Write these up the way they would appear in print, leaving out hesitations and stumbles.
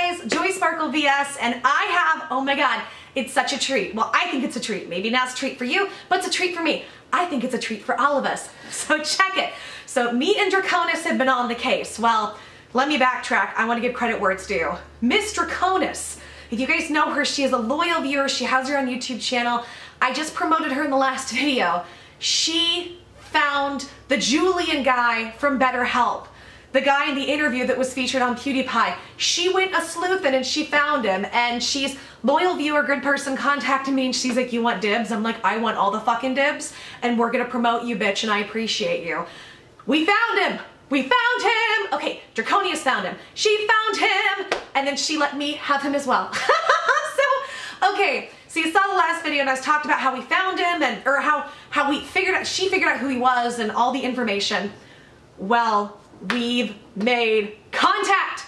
guys, Joy Sparkle VS, and I have, oh my god, it's such a treat. Well, I think it's a treat. Maybe not a treat for you, but it's a treat for me. I think it's a treat for all of us. So check it. So me and Dractonis have been on the case. Well, let me backtrack. I want to give credit where it's due. Miss Dractonis, if you guys know her, she is a loyal viewer. She has her own YouTube channel. I just promoted her in the last video. She found the Julian guy from BetterHelp. The guy in the interview that was featured on PewDiePie. She went a sleuthing and she found him, and she's loyal viewer, good person, contacted me and she's like, you want dibs? I'm like, I want all the fucking dibs and we're gonna promote you, bitch, and I appreciate you. We found him! We found him! Okay, Dractonis found him. She found him! And then she let me have him as well. Okay, so you saw the last video and I was talked about how we found him and, or how we figured out, she figured out who he was and all the information. Well, we've made contact.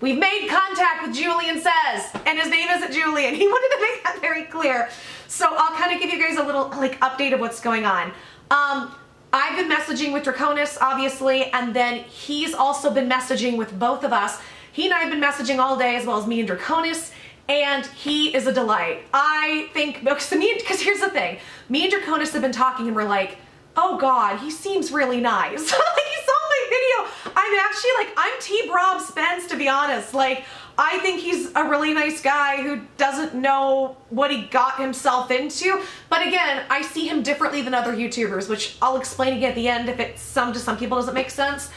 We've made contact with Julian Says, and his name isn't Julian. He wanted to make that very clear. So I'll kind of give you guys a little like update of what's going on. I've been messaging with Dractonis, obviously, and then he's also been messaging with both of us. He and I have been messaging all day, as well as me and Dractonis, and he is a delight. I think, because here's the thing, me and Dractonis have been talking and we're like, oh god, he seems really nice. Like, you saw my video. I'm actually like, I'm Team Rob Spence, to be honest. Like, I think he's a really nice guy who doesn't know what he got himself into. But again, I see him differently than other YouTubers, which I'll explain again at the end if it to some people doesn't make sense.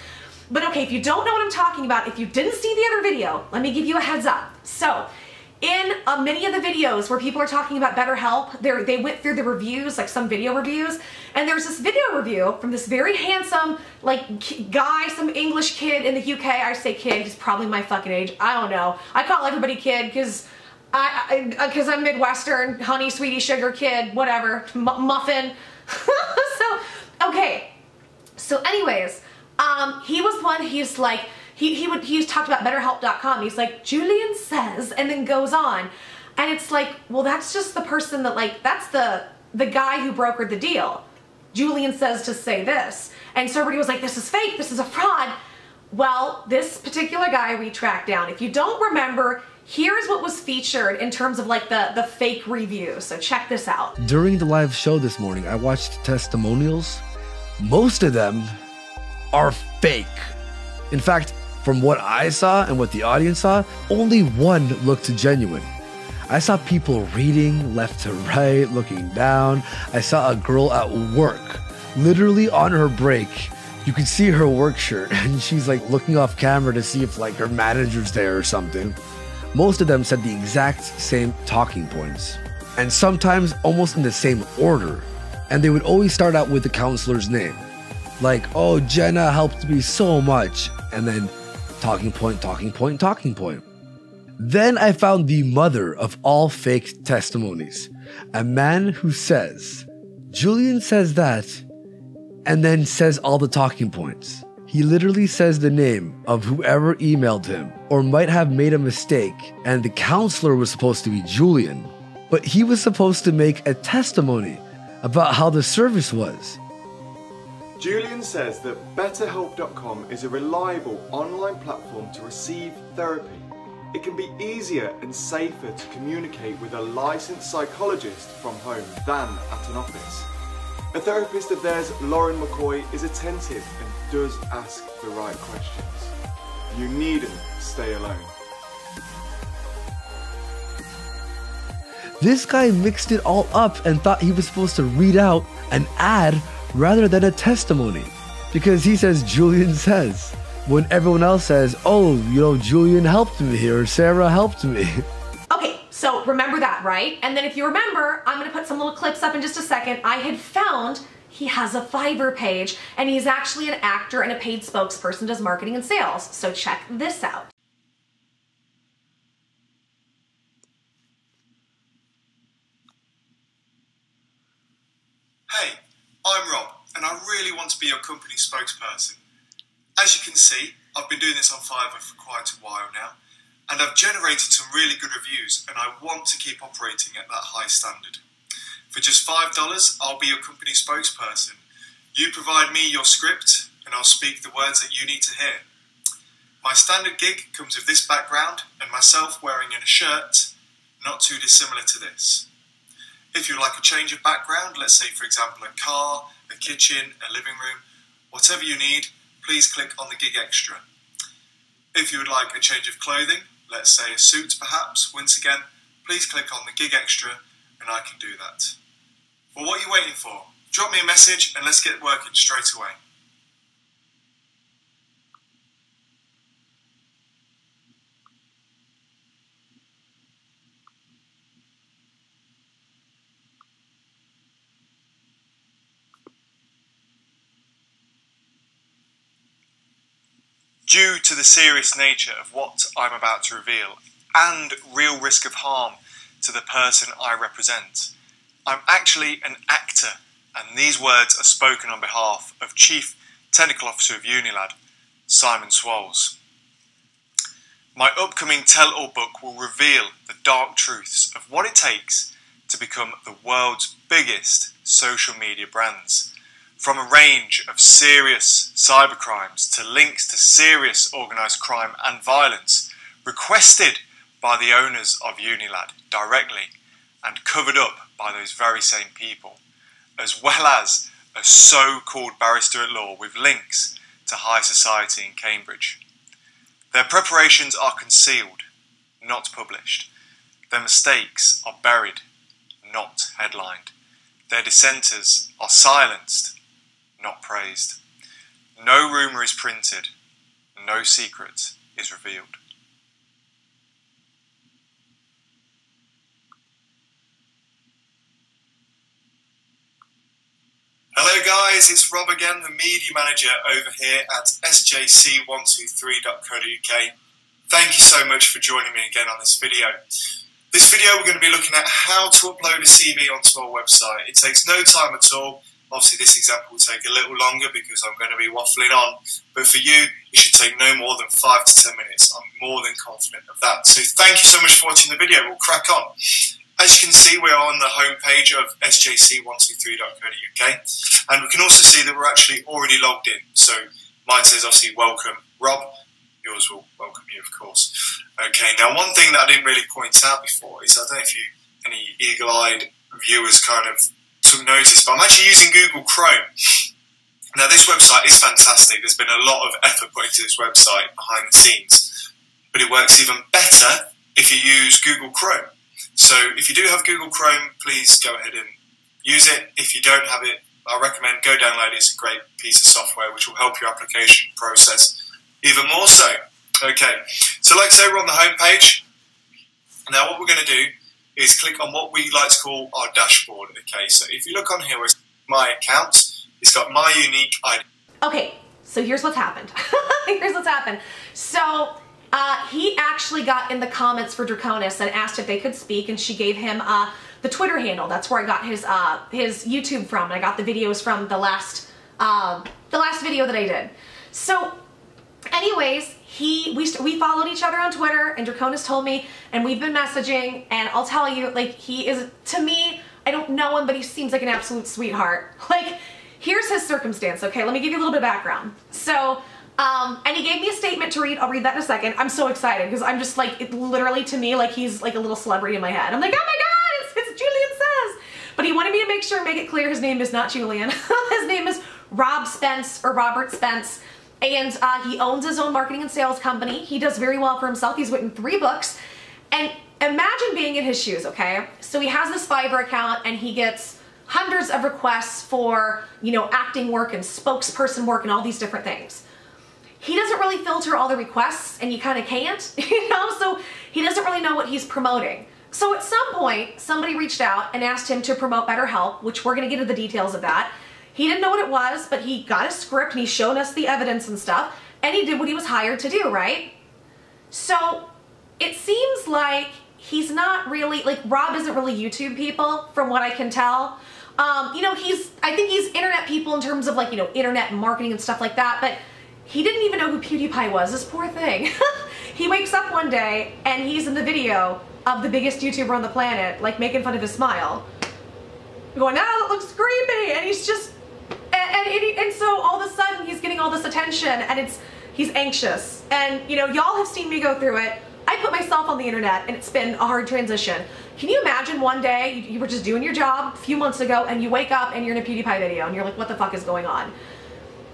But okay, if you don't know what I'm talking about, if you didn't see the other video, let me give you a heads up. So, in many of the videos where people are talking about BetterHelp, they went through the reviews, like some video reviews, and there's this video review from this very handsome, like, guy, some English kid in the UK. I say kid, he's probably my fucking age. I don't know. I call everybody kid because I'm Midwestern, honey, sweetie, sugar, kid, whatever, muffin. So, okay. So anyways, he was one, he's like, he's talked about BetterHelp.com. He's like, Julian Says, and then goes on. And it's like, well, that's just the person that, like, that's the guy who brokered the deal. Julian Says to say this. And so everybody was like, this is fake, this is a fraud. Well, this particular guy we tracked down. If you don't remember, here's what was featured in terms of like the fake review. So check this out. During the live show this morning, I watched testimonials. Most of them are fake. In fact, from what I saw and what the audience saw, only one looked genuine. I saw people reading left to right, looking down. I saw a girl at work, literally on her break. You could see her work shirt and she's like looking off camera to see if like her manager's there or something. Most of them said the exact same talking points, and sometimes almost in the same order. And they would always start out with the counselor's name. Like, oh, Jenna helped me so much. And then talking point, talking point, talking point. Then I found the mother of all fake testimonies. A man who says, Julian says that, and then says all the talking points. He literally says the name of whoever emailed him, or might have made a mistake, and the counselor was supposed to be Julian. But he was supposed to make a testimony about how the service was. Julian says that BetterHelp.com is a reliable online platform to receive therapy. It can be easier and safer to communicate with a licensed psychologist from home than at an office. A therapist of theirs, Lauren McCoy, is attentive and does ask the right questions. You needn't stay alone. This guy mixed it all up and thought he was supposed to read out an ad rather than a testimony, because he says Julian says, when everyone else says, oh, you know, Julian helped me here, or Sarah helped me. Okay, so remember that, right? And then if you remember, I'm gonna put some little clips up in just a second. I had found he has a Fiverr page, and he's actually an actor and a paid spokesperson, does marketing and sales. So check this out. Hey, I'm Rob, and I really want to be your company spokesperson. As you can see, I've been doing this on Fiverr for quite a while now, and I've generated some really good reviews, and I want to keep operating at that high standard. For just $5, I'll be your company spokesperson. You provide me your script, and I'll speak the words that you need to hear. My standard gig comes with this background and myself wearing in a shirt not too dissimilar to this. If you'd like a change of background, let's say for example a car, a kitchen, a living room, whatever you need, please click on the gig extra. If you would like a change of clothing, let's say a suit perhaps, once again, please click on the gig extra and I can do that. Well, what are you waiting for? Drop me a message and let's get working straight away. Due to the serious nature of what I'm about to reveal and real risk of harm to the person I represent, I'm actually an actor, and these words are spoken on behalf of Chief Technical Officer of Unilad, Simon Swalls. My upcoming tell-all book will reveal the dark truths of what it takes to become the world's biggest social media brands. From a range of serious cybercrimes to links to serious organised crime and violence requested by the owners of Unilad directly and covered up by those very same people, as well as a so-called barrister at law with links to high society in Cambridge. Their preparations are concealed, not published. Their mistakes are buried, not headlined. Their dissenters are silenced, not praised. No rumour is printed, no secret is revealed. Hello guys, it's Rob again, the media manager over here at sjc123.co.uk. Thank you so much for joining me again on this video. This video we're going to be looking at how to upload a CV onto our website. It takes no time at all. Obviously this example will take a little longer because I'm going to be waffling on, but for you it should take no more than 5 to 10 minutes. I'm more than confident of that. So thank you so much for watching the video. We'll crack on. As you can see, we're on the home page of sjc123.co.uk, and we can also see that we're actually already logged in. So mine says obviously welcome Rob, yours will welcome you of course. Okay, now one thing that I didn't really point out before is, I don't know if any eagle-eyed viewers kind of took notice, but I'm actually using Google Chrome. Now this website is fantastic. There's been a lot of effort put into this website behind the scenes, but it works even better if you use Google Chrome. So if you do have Google Chrome, please go ahead and use it. If you don't have it, I recommend go download it. It's a great piece of software which will help your application process even more so. Okay, so like I say, we're on the home page. Now what we're going to do is click on what we like to call our dashboard. Okay, so if you look on here, it's my account. It's got my unique ID. Okay, so here's what's happened. Here's what's happened. So he actually got in the comments for Dractonis and asked if they could speak, and she gave him the Twitter handle. That's where I got his YouTube from, and I got the videos from the last video that I did. So anyways, we followed each other on Twitter, and Dractonis told me, and we've been messaging, and I'll tell you, like, he is, to me, I don't know him, but he seems like an absolute sweetheart. Like, here's his circumstance, okay? Let me give you a little bit of background. So, and he gave me a statement to read. I'll read that in a second. I'm so excited because I'm just like, it literally to me, like he's like a little celebrity in my head. I'm like, oh my God, it's Julian Says. But he wanted me to make it clear his name is not Julian. His name is Rob Spence, or Robert Spence. And he owns his own marketing and sales company. He does very well for himself. He's written 3 books. And imagine being in his shoes, okay? So he has this Fiverr account and he gets hundreds of requests for, you know, acting work and spokesperson work and all these different things. He doesn't really filter all the requests, and you kind of can't, you know, so he doesn't really know what he's promoting. So at some point, somebody reached out and asked him to promote BetterHelp, which we're going to get into the details of that. He didn't know what it was, but he got a script and he's shown us the evidence and stuff, and he did what he was hired to do, right? So it seems like he's not really, like, Rob isn't really YouTube people from what I can tell. You know, I think he's internet people in terms of, like, you know, internet marketing and stuff like that, but he didn't even know who PewDiePie was, this poor thing. He wakes up one day and he's in the video of the biggest YouTuber on the planet, like making fun of his smile. Going, ah, that looks creepy, and he's just, and so all of a sudden he's getting all this attention, and He's anxious. And, you know, y'all have seen me go through it. I put myself on the internet and it's been a hard transition. Can you imagine one day you were just doing your job a few months ago and you wake up and you're in a PewDiePie video and you're like, what the fuck is going on?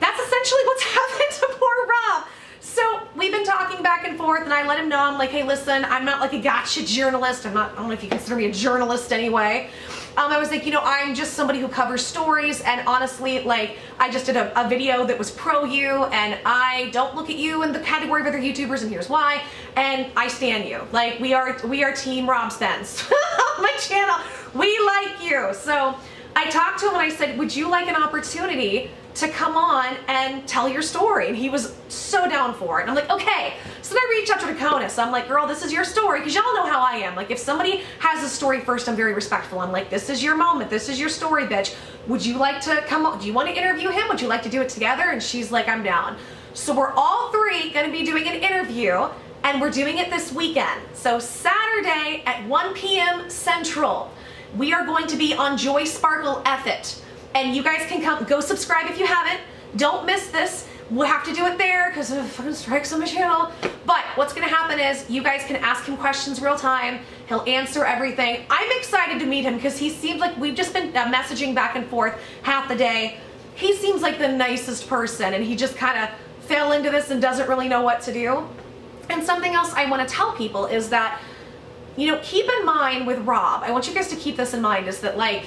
That's essentially what's happened to poor Rob. So we've been talking back and forth and I let him know, I'm like, hey, listen, I'm not like a gotcha journalist. I don't know if you consider me a journalist anyway. I was like, you know, I'm just somebody who covers stories, and honestly, like, I just did a video that was pro you, and I don't look at you in the category of other YouTubers, and here's why, and I stan you. Like, we are Team Rob Spence on my channel. We like you. So I talked to him and I said, would you like an opportunity to come on and tell your story? And he was so down for it. And I'm like, okay. So then I reached out to Dractonis. I'm like, girl, this is your story, because y'all know how I am. Like, if somebody has a story first, I'm very respectful. I'm like, this is your moment. This is your story, bitch. Would you like to come on? Do you want to interview him? Would you like to do it together? And she's like, I'm down. So we're all three going to be doing an interview, and we're doing it this weekend. So Saturday at 1 p.m. Central, we are going to be on Joy Sparkle Effet. And you guys can come, go subscribe if you haven't. Don't miss this. We'll have to do it there because of fucking strikes on my channel. But what's gonna happen is you guys can ask him questions real time. He'll answer everything. I'm excited to meet him because he seems like we've just been messaging back and forth half the day. He seems like the nicest person, and he just kind of fell into this and doesn't really know what to do. And something else I want to tell people is that, you know, keep in mind with Rob, I want you guys to keep this in mind, is that, like,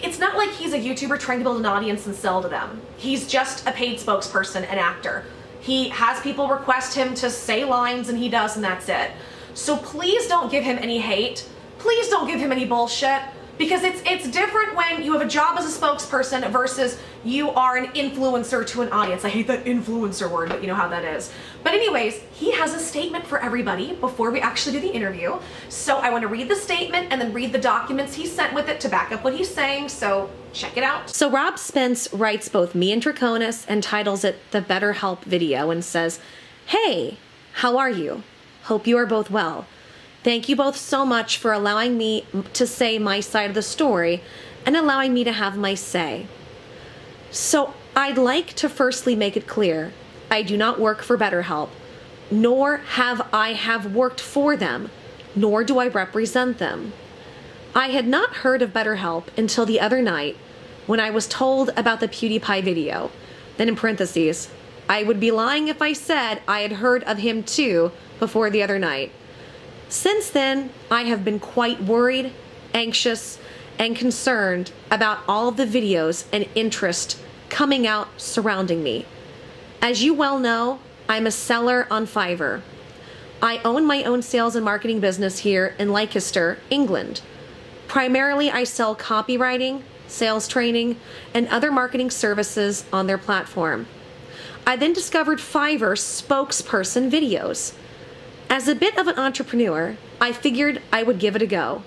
it's not like he's a YouTuber trying to build an audience and sell to them. He's just a paid spokesperson, an actor. He has people request him to say lines and he does, and that's it. So please don't give him any hate. Please don't give him any bullshit, because it's different when you have a job as a spokesperson versus you are an influencer to an audience. I hate that influencer word, but you know how that is. But anyways, he has a statement for everybody before we actually do the interview. So I want to read the statement and then read the documents he sent with it to back up what he's saying. So check it out. So Rob Spence writes both me and Dractonis and titles it the BetterHelp video and says, hey, how are you? Hope you are both well. Thank you both so much for allowing me to say my side of the story and allowing me to have my say. So I'd like to firstly make it clear, I do not work for BetterHelp, nor have I worked for them, nor do I represent them. I had not heard of BetterHelp until the other night when I was told about the PewDiePie video. Then in parentheses, I would be lying if I said I had heard of him too before the other night. Since then, I have been quite worried, anxious, and concerned about all of the videos and interest coming out surrounding me. As you well know, I'm a seller on Fiverr. I own my own sales and marketing business here in Leicester, England. Primarily, I sell copywriting, sales training, and other marketing services on their platform. I then discovered Fiverr spokesperson videos. As a bit of an entrepreneur, I figured I would give it a go.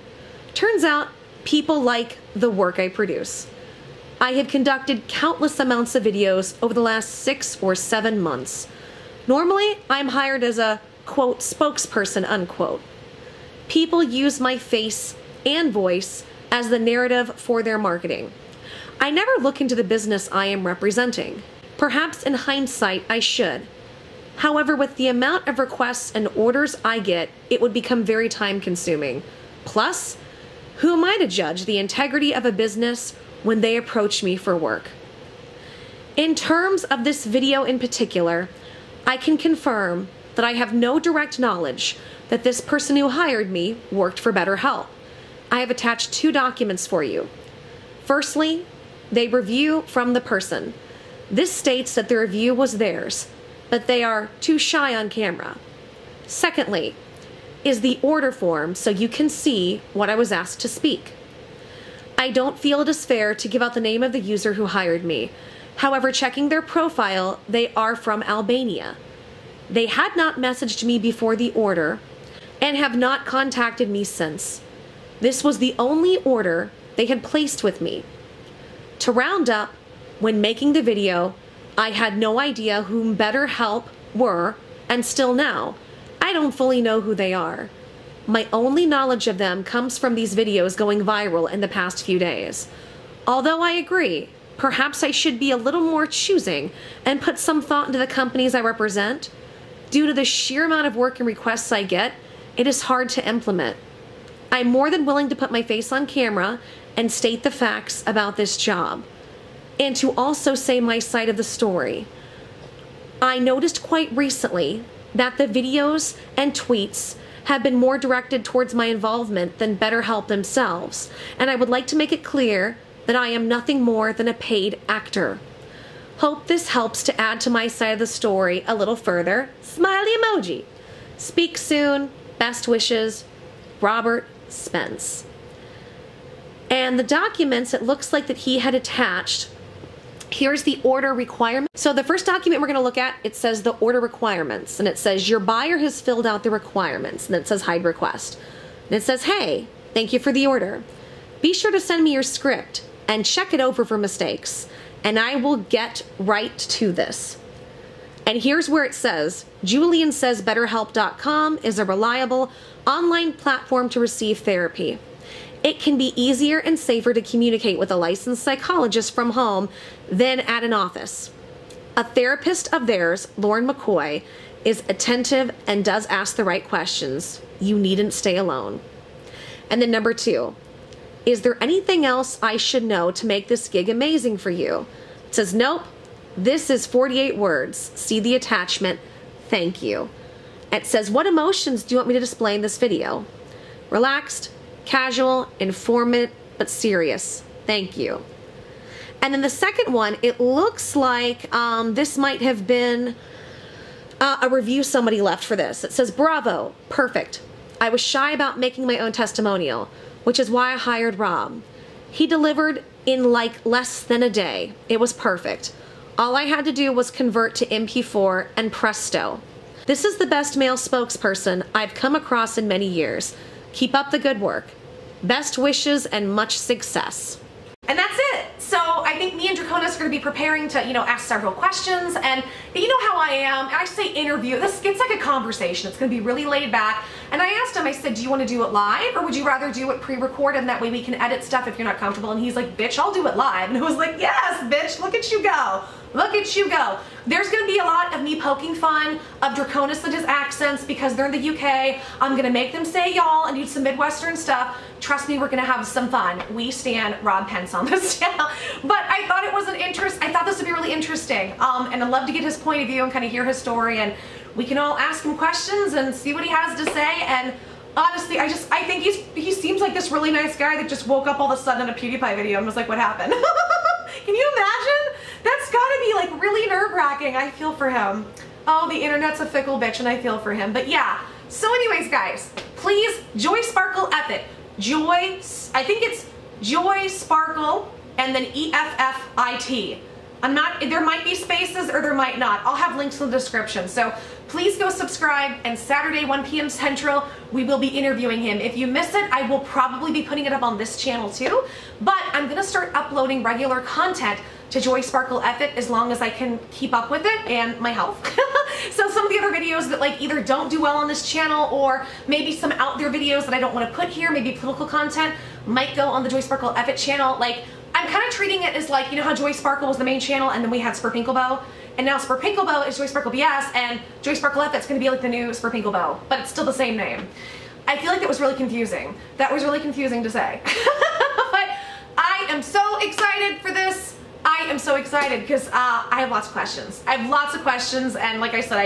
Turns out, people like the work I produce. I have conducted countless amounts of videos over the last 6 or 7 months. Normally, I'm hired as a, quote, spokesperson, unquote. People use my face and voice as the narrative for their marketing. I never look into the business I am representing. Perhaps in hindsight, I should. However, with the amount of requests and orders I get, it would become very time-consuming. Plus, who am I to judge the integrity of a business when they approach me for work? In terms of this video in particular, I can confirm that I have no direct knowledge that this person who hired me worked for BetterHelp. I have attached 2 documents for you. Firstly, the review from the person. This states that the review was theirs, but they are too shy on camera. Secondly, is the order form so you can see what I was asked to speak. I don't feel it is fair to give out the name of the user who hired me. However, checking their profile, they are from Albania. They had not messaged me before the order and have not contacted me since. This was the only order they had placed with me. To round up, when making the video, I had no idea whom BetterHelp were, and still now, I don't fully know who they are. My only knowledge of them comes from these videos going viral in the past few days. Although I agree, Perhaps I should be a little more choosing and put some thought into the companies I represent. Due to the sheer amount of work and requests I get, it is hard to implement. I'm more than willing to put my face on camera and state the facts about this job, and to also say my side of the story. I noticed quite recently that the videos and tweets have been more directed towards my involvement than BetterHelp themselves, and I would like to make it clear that I am nothing more than a paid actor. Hope this helps to add to my side of the story a little further. Smiley emoji. Speak soon. Best wishes, Robert Spence. And the documents, it looks like that he had attached. Here's the order requirement. So the first document we're going to look at, it says the order requirements, and it says your buyer has filled out the requirements, and it says hide request. And it says, hey, thank you for the order. Be sure to send me your script and check it over for mistakes, and I will get right to this. And here's where it says, Julian Says BetterHelp.com is a reliable online platform to receive therapy. It can be easier and safer to communicate with a licensed psychologist from home than at an office. A therapist of theirs, Lauren McCoy, is attentive and does ask the right questions. You needn't stay alone. And then number 2, is there anything else I should know to make this gig amazing for you? It says, nope, this is 48 words. See the attachment. Thank you. It says, what emotions do you want me to display in this video? Relaxed, casual, informative, but serious. Thank you. And then the second one, it looks like this might have been a review somebody left for this. It says, bravo, perfect. I was shy about making my own testimonial, which is why I hired Rob. He delivered in like less than a day. It was perfect. All I had to do was convert to MP4 and presto. This is the best male spokesperson I've come across in many years. Keep up the good work. Best wishes and much success. And that's it. So I think me and Dractonis are going to be preparing to, ask several questions. And you know how I am. I say interview. It's like a conversation. It's going to be really laid back. And I asked him, I said, do you want to do it live or would you rather do it pre-recorded and that way we can edit stuff if you're not comfortable? And he's like, bitch, I'll do it live. And I was like, yes, bitch, look at you go. Look at you go. There's going to be a lot of me poking fun of Dractonis and his accents because they're in the UK. I'm going to make them say y'all and do some Midwestern stuff. Trust me, we're going to have some fun. We stand Rob Pence on this channel. But I thought it was I thought this would be really interesting. And I'd love to get his point of view and kind of hear his story. And we can all ask him questions and see what he has to say. And honestly, I think he seems like this really nice guy that just woke up all of a sudden in a PewDiePie video and was like, what happened? Can you imagine? That's gotta be like really nerve-wracking. I feel for him. Oh, the internet's a fickle bitch and I feel for him. But yeah, so anyways guys, please, Joy Sparkle Effit. Joy, I think it's Joy Sparkle and then EFFIT. There might be spaces or there might not. I'll have links in the description. So please go subscribe, and Saturday 1 p.m. Central, we will be interviewing him. If you miss it, I will probably be putting it up on this channel too, but I'm gonna start uploading regular content to Joy Sparkle Effit as long as I can keep up with it and my health. So some of the other videos that either don't do well on this channel or maybe some out there videos that I don't want to put here, maybe political content, might go on the Joy Sparkle Effit channel. I'm kind of treating it as how Joy Sparkle was the main channel and then we had Spurpinklebow, and now Spurpinklebow is Joy Sparkle BS and Joy Sparkle Effit's going to be the new Spurpinklebow, but it's still the same name. I feel like that was really confusing. That was really confusing to say. But I am so excited for this. I am so excited because I have lots of questions. I have lots of questions, and like I said,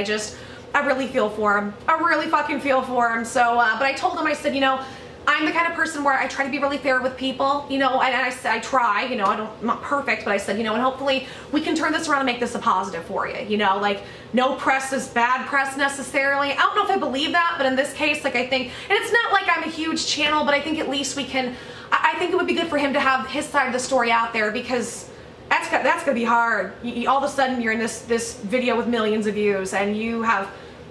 I really feel for him. I really fucking feel for him. So, but I told him, I said, I'm the kind of person where I try to be really fair with people, and I said, I try, I'm not perfect, but I said, and hopefully we can turn this around and make this a positive for you, no press is bad press necessarily. I don't know if I believe that, but in this case, I think, and it's not like I'm a huge channel, but I think at least we can, I think it would be good for him to have his side of the story out there, because that's gonna be hard. All of a sudden you're in this video with millions of views and you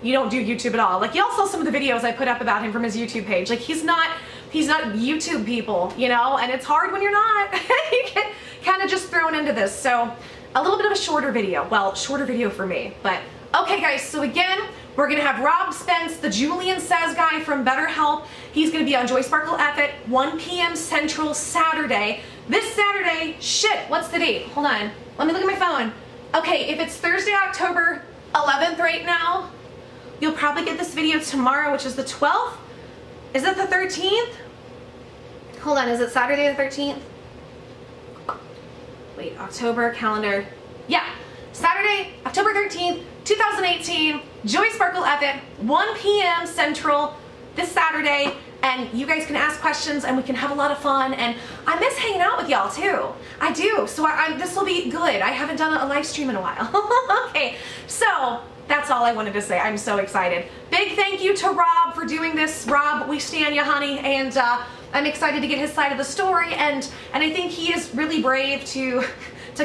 don't do YouTube at all. Y'all saw some of the videos I put up about him from his YouTube page. He's not YouTube people, and it's hard when you're not. You get kind of just thrown into this. So a little bit of a shorter video. Well, shorter video for me, but okay guys, so again, We're gonna have Rob Spence, the Julian Says guy from BetterHelp. He's gonna be on Joy Sparkle F at 1 p.m. Central Saturday. This Saturday, shit, what's the date? Hold on, let me look at my phone. Okay, if it's Thursday, October 11th right now, you'll probably get this video tomorrow, which is the 12th. Is it the 13th? Hold on, is it Saturday the 13th? Wait, October calendar. Yeah, Saturday, October 13th, 2018, Joy Sparkle F at 1 p.m. Central this Saturday, and you guys can ask questions and we can have a lot of fun, and I miss hanging out with y'all too. I do, so this will be good. I haven't done a live stream in a while. Okay, so that's all I wanted to say. I'm so excited. Big thank you to Rob for doing this. Rob, we stan you, honey, and I'm excited to get his side of the story, and I think he is really brave to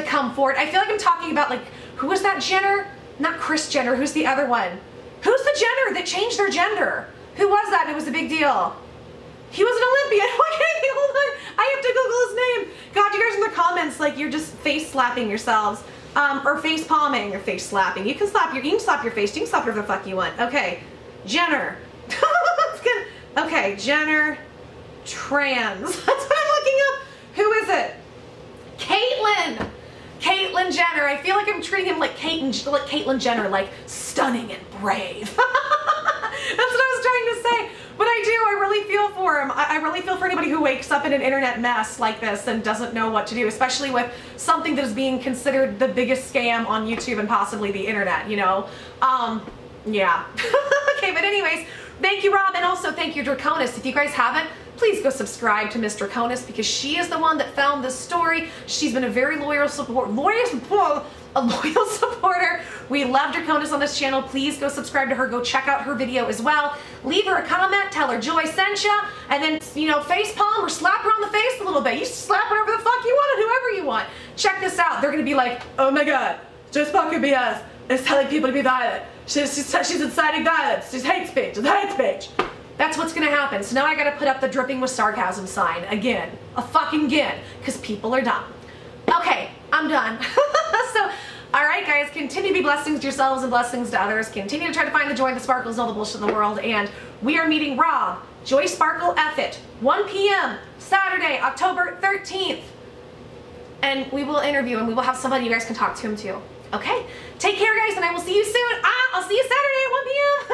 come forward. I feel like I'm talking about, like, who was that Jenner? Not Kris Jenner, who's the other one? Who's the Jenner that changed their gender? Who was that? It was a big deal. He was an Olympian. Why can't I think? Hold on. I have to Google his name. God, you guys in the comments, like, you're just face slapping yourselves. Or face palming or face slapping. You can slap your face. You can slap whatever the fuck you want. Okay. Jenner. Okay, Jenner trans. That's what I'm looking up. Who is it? Caitlyn. Caitlyn Jenner. I feel like I'm treating him like Caitlyn Jenner, like stunning and brave. That's what I was trying to say. But I do, I really feel for him. I really feel for anybody who wakes up in an internet mess like this and doesn't know what to do, especially with something that is being considered the biggest scam on YouTube and possibly the internet, you know? Yeah. Okay, but anyways, thank you, Rob, and also thank you, Dractonis. If you guys haven't, please go subscribe to Miss Dractonis because she is the one that found this story. She's been a very loyal supporter. We love Dractonis on this channel. Please go subscribe to her. Go check out her video as well. Leave her a comment. Tell her Joy sent ya. And then, you know, face palm or slap her on the face a little bit. You slap whatever the fuck you want and whoever you want. Check this out. They're going to be like, oh my God, Joy Sparkle BS is telling people to be violent. She's inciting violence. She's hate speech. It's hate speech. That's what's gonna happen. So now I gotta put up the dripping with sarcasm sign again. A fucking again. Because people are dumb. Okay, I'm done. So, alright guys, continue to be blessings to yourselves and blessings to others. Continue to try to find the joy, the sparkles, all the bullshit in the world. And we are meeting Rob, Joy Sparkle F it, 1 p.m. Saturday, October 13th. And we will interview him. We will have somebody you guys can talk to him too. Okay? Take care guys and I will see you soon. I'll see you Saturday at 1 p.m.